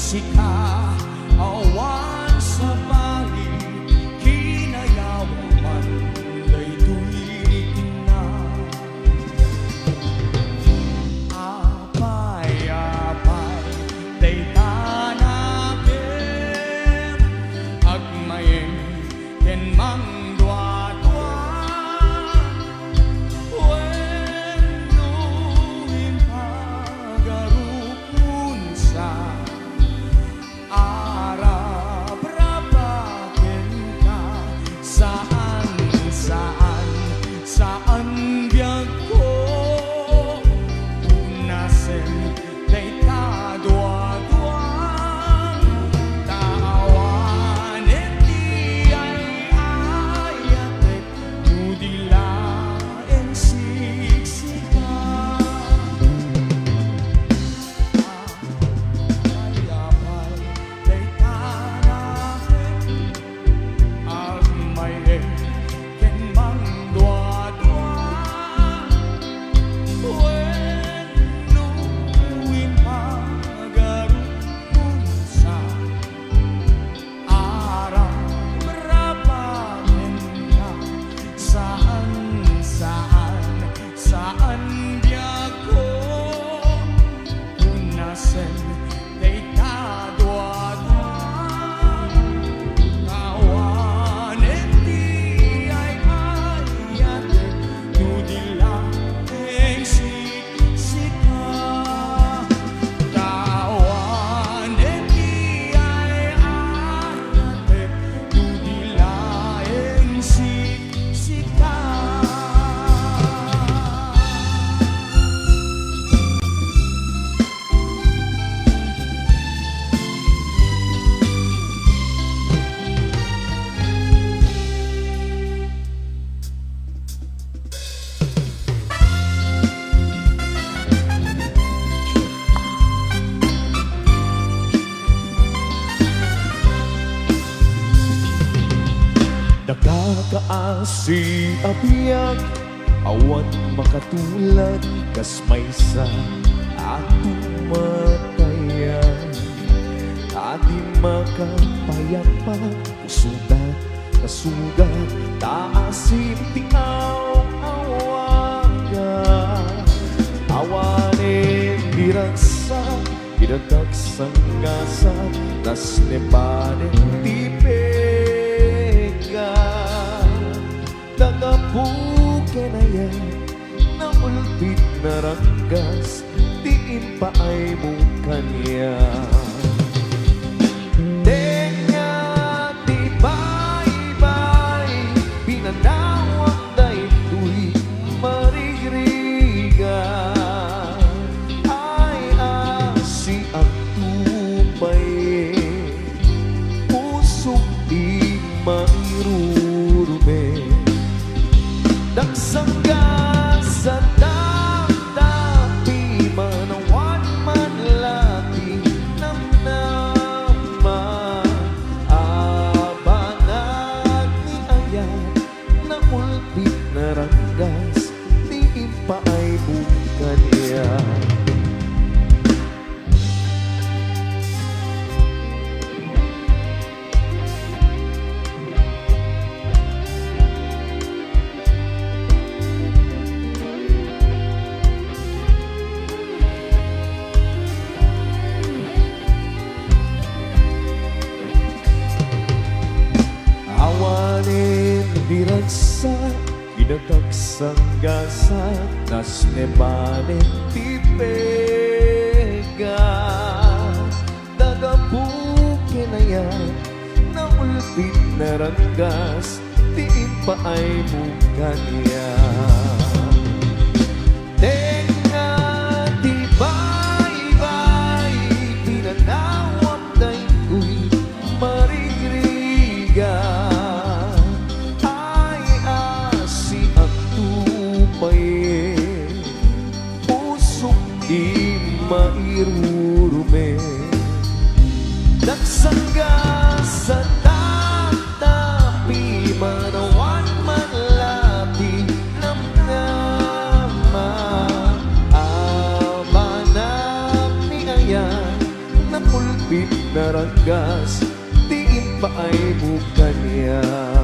sika awan sa bali kinayawan man daytoy na apay-apay day tanakin agmayeng ken mang dua-dua wenno impagarup sa arab-rabaken ka saan biyag ko unasen day kadwa-dwang tawan iti ay ayatek nudilaen siksika apay-apay day tanaken agmayeng ken mang dua-dua wenno impagarup sa arab-rabaken ka saan biyag ko unasen day kadwa-dwang awan iti ay ayatek nudilaeng siksika awan iti ay ayatek nudilaeng siksika. Nakakaasi abiyag awan makatulad kas maysa atong matayan adi makapayapa sugat kasugat taasin tiaw awaga awanin diragsa idadag sanggasa nas nebanen tipega nagapuken ayan na ulpit na ranggas diin pa ay mong kanya tenga di bay-bay pinanawag daytoy marigriga ay asi ang tupay pusok di mairurume dagsangga sa tapi manawan man lati namnaman abanag ni ayan na ulpit na ranggas diin pa ay bukan iya awanin diragsa idagagsanggasa nas nebanen tipega dagapuken ayan na ulpit na ranggas diin pa ay bukan iya tenga di bay-bay pinanawag daytoy marigriga ay asi ang tupay pusok di mairurume dagsangga sa tapi manawan man lati namnaman naranggas, diin pa ay bukanya.